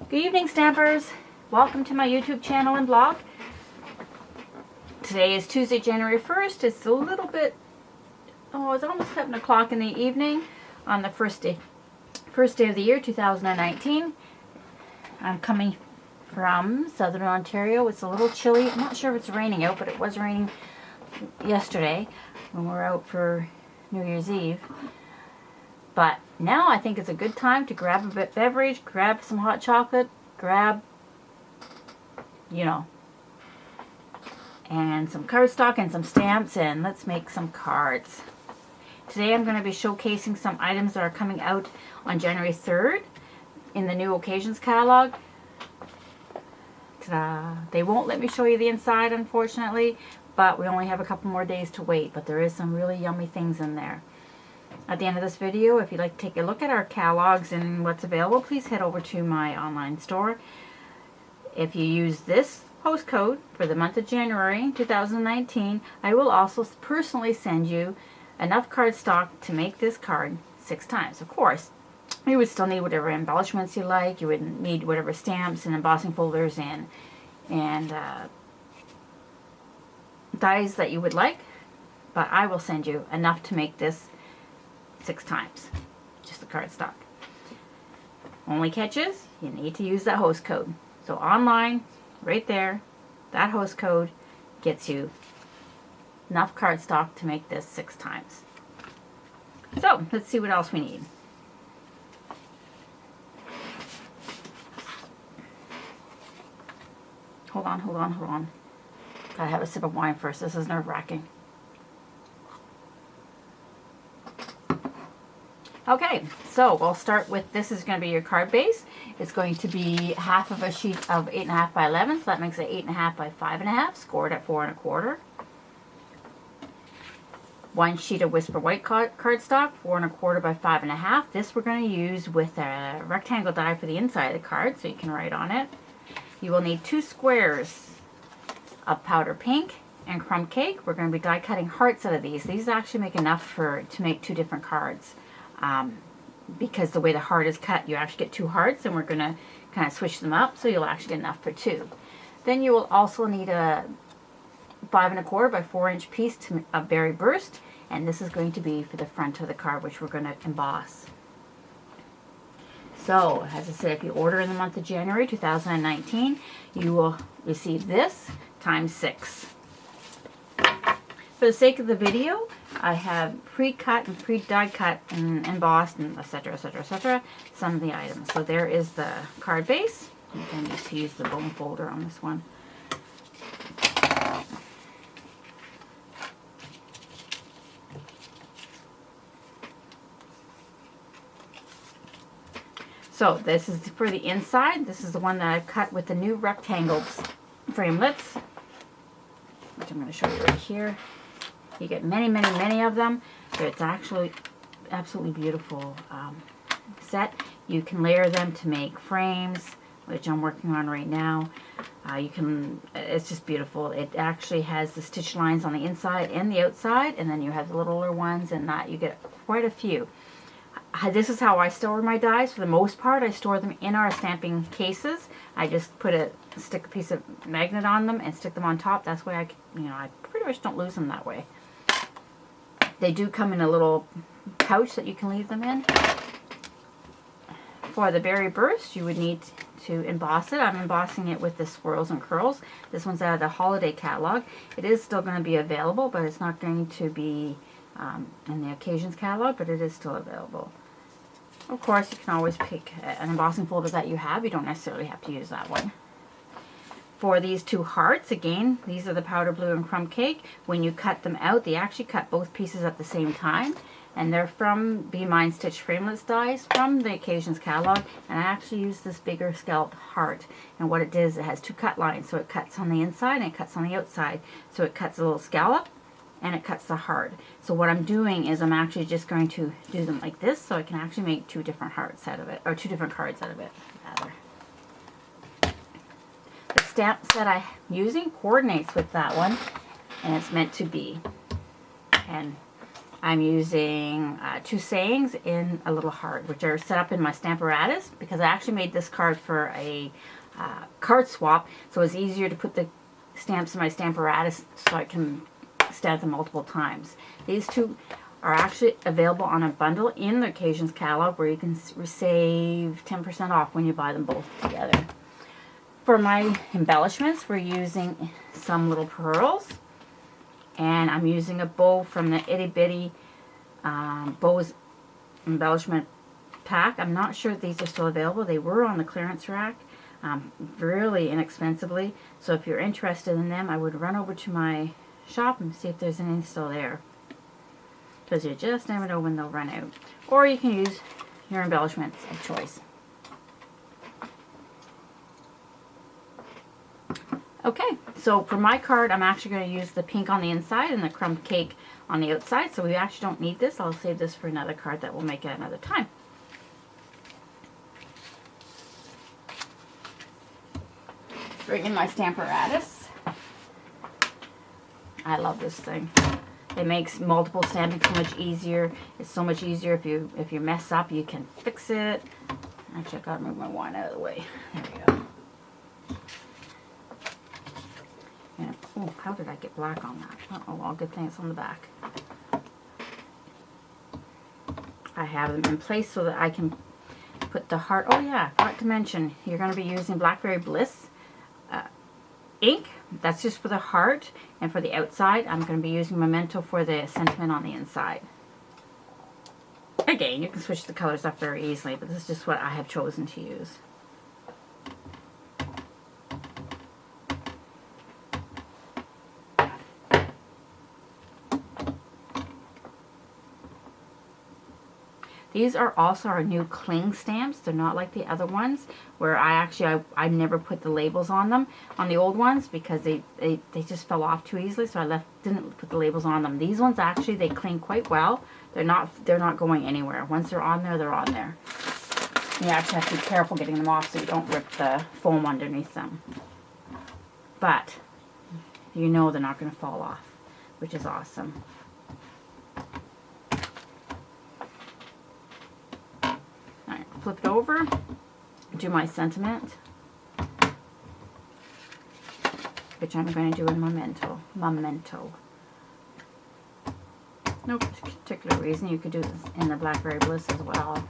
Good evening, Stampers. Welcome to my YouTube channel and blog. Today is Tuesday, January 1st. It's a little bit, it's almost 7 o'clock in the evening on the first day of the year, 2019. I'm coming from Southern Ontario. It's a little chilly. I'm not sure if it's raining out, but it was raining yesterday when we were out for New Year's Eve. But now I think it's a good time to grab a beverage, grab some hot chocolate, grab, and some cardstock and some stamps, and let's make some cards. Today I'm going to be showcasing some items that are coming out on January 3rd in the new occasions catalog. Ta-da! They won't let me show you the inside, unfortunately, but we only have a couple more days to wait, but there is some really yummy things in there. At the end of this video, if you'd like to take a look at our catalogs and what's available, please head over to my online store. If you use this host code for the month of January 2019, I will also personally send you enough cardstock to make this card 6 times. Of course, you would still need whatever embellishments you like. You would need whatever stamps and embossing folders and dies that you would like, but I will send you enough to make this 6 times, just the cardstock. Only catch is you need to use that host code. So online, right there, that host code gets you enough cardstock to make this 6 times. So let's see what else we need. Hold on. Gotta have a sip of wine first. This is nerve-wracking. Okay, so we'll start with, this is going to be your card base. It's going to be half of a sheet of 8.5 by 11, so that makes it 8.5 by 5.5, scored at 4 1/4. 1 sheet of Whisper White cardstock, 4 1/4 by 5.5. This we're going to use with a rectangle die for the inside of the card, so you can write on it. You will need 2 squares of powder pink and crumb cake. We're going to be die cutting hearts out of these. These actually make enough to make 2 different cards. Because the way the heart is cut, you actually get 2 hearts, and we're going to kind of switch them up, so you'll actually get enough for 2. Then you will also need a 5 1/4 by 4 inch piece of berry burst, and this is going to be for the front of the card, which we're going to emboss. So, as I said, if you order in the month of January 2019, you will receive this times 6. For the sake of the video, I have pre-cut and pre-die cut and embossed and etc. some of the items. So there is the card base. I'm going to need to use the bone folder on this one. So this is for the inside. This is the one that I've cut with the new rectangle framelits, which I'm going to show you right here. You get many of them. It's actually absolutely beautiful set. You can layer them to make frames, which I'm working on right now. It's just beautiful. It actually has the stitch lines on the inside and the outside, and then you have the littler ones, and that you get quite a few. This is how I store my dies. For the most part, I store them in our stamping cases. I just stick a piece of magnet on them and stick them on top. That's why I pretty much don't lose them that way. They do come in a little pouch that you can leave them in. For the berry burst, you would need to emboss it. I'm embossing it with the Swirls and Curls. This one's out of the holiday catalog. It is still going to be available, but it's not going to be in the occasions catalog, but it is still available. Of course, you can always pick an embossing folder that you have. You don't necessarily have to use that one. For these 2 hearts, again, these are the powder blue and crumb cake. When you cut them out, they actually cut both pieces at the same time. And they're from Be Mine Stitch Framelits dies from the Occasions catalog. And I actually used this bigger scalloped heart. And what it is, it has 2 cut lines. So it cuts on the inside and it cuts on the outside. So it cuts a little scallop and it cuts the heart. So what I'm doing is I'm actually just going to do them like this, so I can actually make 2 different hearts out of it, or 2 different cards out of it, rather. The stamp set I'm using coordinates with that one, and it's meant to be. And I'm using 2 sayings in a little heart, which are set up in my Stamparatus, because I actually made this card for a card swap, so it's easier to put the stamps in my Stamparatus so I can stamp them multiple times. These 2 are actually available on a bundle in the Occasions catalog, where you can save 10% off when you buy them both together. For my embellishments, we're using some little pearls, and I'm using a bow from the Itty Bitty Bows embellishment pack. I'm not sure if these are still available. They were on the clearance rack really inexpensively, so if you're interested in them, I would run over to my shop and see if there's any still there, because you just never know when they'll run out. Or you can use your embellishments of choice. Okay, so for my card, I'm actually going to use the pink on the inside and the crumb cake on the outside, so we actually don't need this. I'll save this for another card that we'll make at another time. Bring in my Stamparatus. I love this thing. It makes multiple stamping so much easier. It's so much easier if you mess up, you can fix it. Actually, I gotta move my wine out of the way. There we go. And, oh, how did I get black on that? Oh well, good thing it's on the back. I have them in place so that I can put the heart. Oh yeah, I forgot to mention, you're going to be using Blackberry Bliss ink. That's just for the heart, and for the outside, I'm going to be using Memento for the sentiment on the inside. Again, you can switch the colors up very easily, but this is just what I have chosen to use. These are also our new cling stamps. They're not like the other ones, where I never put the labels on them on the old ones, because they just fell off too easily, so I didn't put the labels on them. These ones actually, they cling quite well. They're not going anywhere. Once they're on there, they're on there. You actually have to be careful getting them off so you don't rip the foam underneath them. But you know they're not going to fall off, which is awesome. Flip it over, do my sentiment, which I'm going to do in Memento. No particular reason. You could do this in the Blackberry Bliss as well.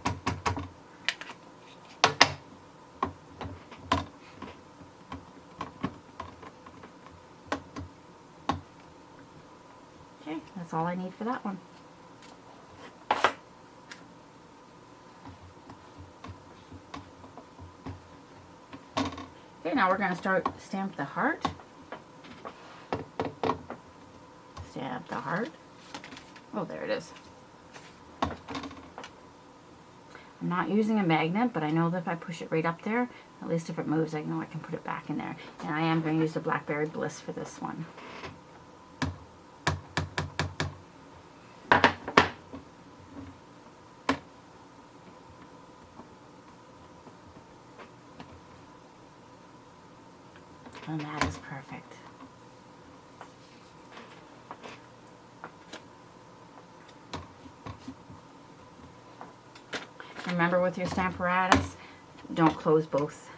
Okay, that's all I need for that one. Okay, now we're going to start stamp the heart. Stamp the heart. Oh, there it is. I'm not using a magnet, but I know that if I push it right up there, at least if it moves, I know I can put it back in there. And I am going to use the Blackberry Bliss for this one. And that is perfect. Remember, with your Stamparatus, don't close both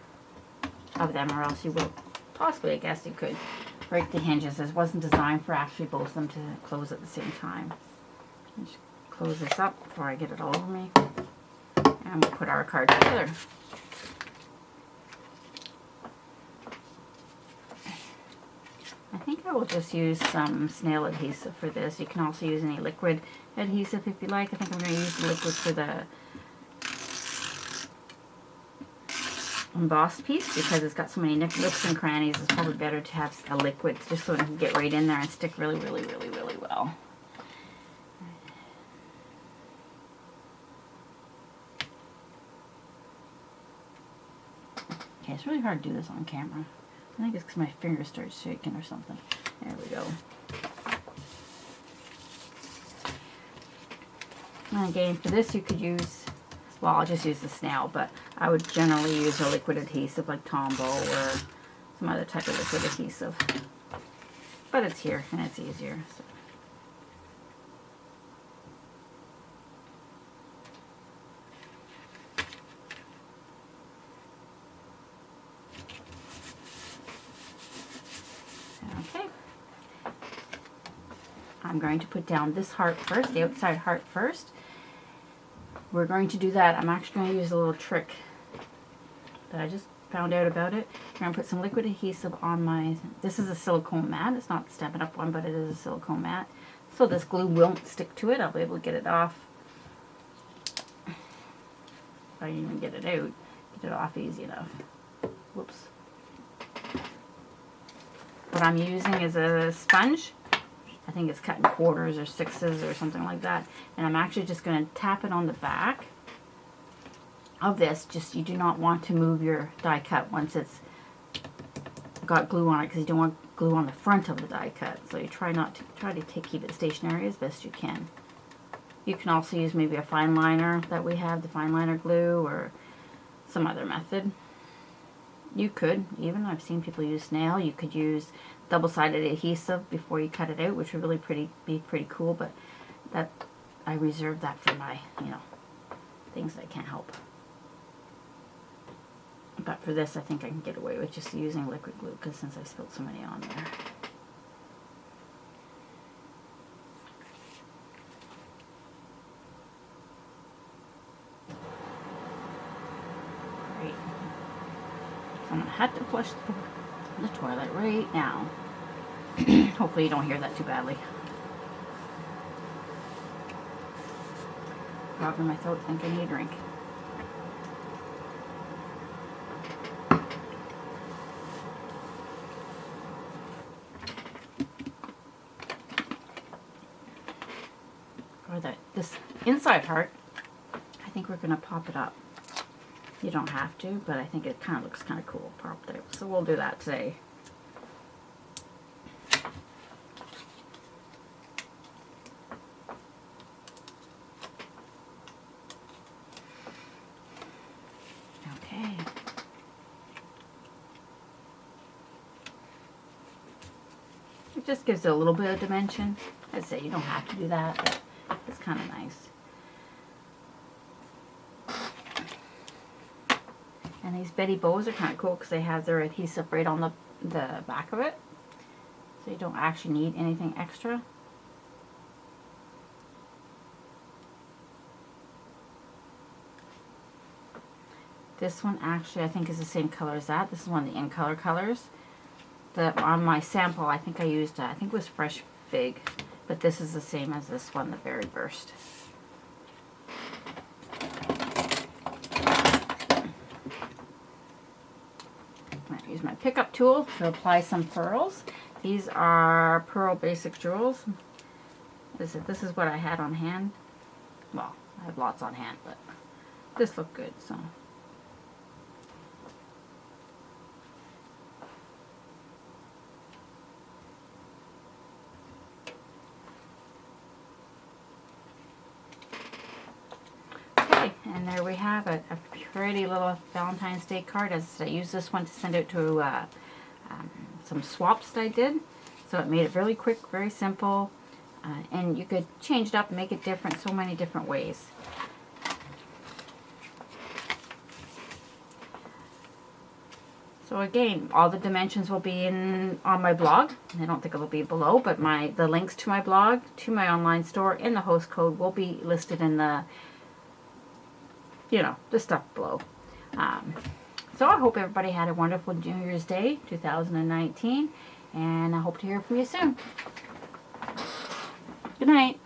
of them, or else you will possibly, I guess you could, break the hinges. This wasn't designed for actually both of them to close at the same time. Just close this up before I get it all over me. And we'll put our card together. I think I will just use some snail adhesive for this. You can also use any liquid adhesive if you like. I think I'm going to use the liquid for the embossed piece, because it's got so many nooks and crannies. It's probably better to have a liquid just so it can get right in there and stick really, really, really, really well. Okay, it's really hard to do this on camera. I think it's because my fingers start shaking or something. There we go. And again, for this you could use, well, I'll just use the snail, but I would generally use a liquid adhesive like Tombow or some other type of liquid adhesive. But it's here and it's easier. So. I'm going to put down this heart first, the outside heart first. We're going to do that. I'm actually going to use a little trick that I just found out about it. I'm going to put some liquid adhesive on my, this is a silicone mat. It's not the Stampin' Up! One, but it is a silicone mat. So this glue won't stick to it. I'll be able to get it off. If I even get it out, get it off easy enough. Whoops. What I'm using is a sponge. I think it's cut in quarters or sixes or something like that. And I'm actually just going to tap it on the back of this. Just, you do not want to move your die cut once it's got glue on it, because you don't want glue on the front of the die cut. So you try to keep it stationary as best you can. You can also use maybe a fine liner that we have, the fine liner glue, or some other method. You could even, I've seen people use snail. You could use double-sided adhesive before you cut it out, which would really be pretty cool. But that, I reserve that for my, things that I can't help. But for this, I think I can get away with just using liquid glue, because since I spilled so many on there. Great. So I'm going to have to flush the toilet right now. Hopefully you don't hear that too badly. Frog in my throat, think I need a drink. Or this inside heart, I think we're going to pop it up. You don't have to, but I think it kind of looks kind of cool propped out. So we'll do that today. Okay. It just gives it a little bit of dimension. I'd say you don't have to do that, but it's kind of nice. And these Betty bows are kind of cool because they have their adhesive right on the back of it. So you don't actually need anything extra. This one actually I think is the same color as that. This is one of the in color colors. On my sample I think I used, I think it was Fresh Fig. But this is the same as this one, the Berry Burst. I'm going to use my pickup tool to apply some pearls. These are Pearl Basic Jewels. This is what I had on hand. Well, I have lots on hand, but this looked good, so. And there we have it, a pretty little Valentine's Day card. As I used this one to send out to some swaps that I did. So it made it really quick, very simple. And you could change it up and make it different, so many different ways. So again, all the dimensions will be on my blog. I don't think it'll be below, but the links to my blog, to my online store, and the host code will be listed in the the stuff below. So I hope everybody had a wonderful New Year's Day 2019, and I hope to hear from you soon. Good night.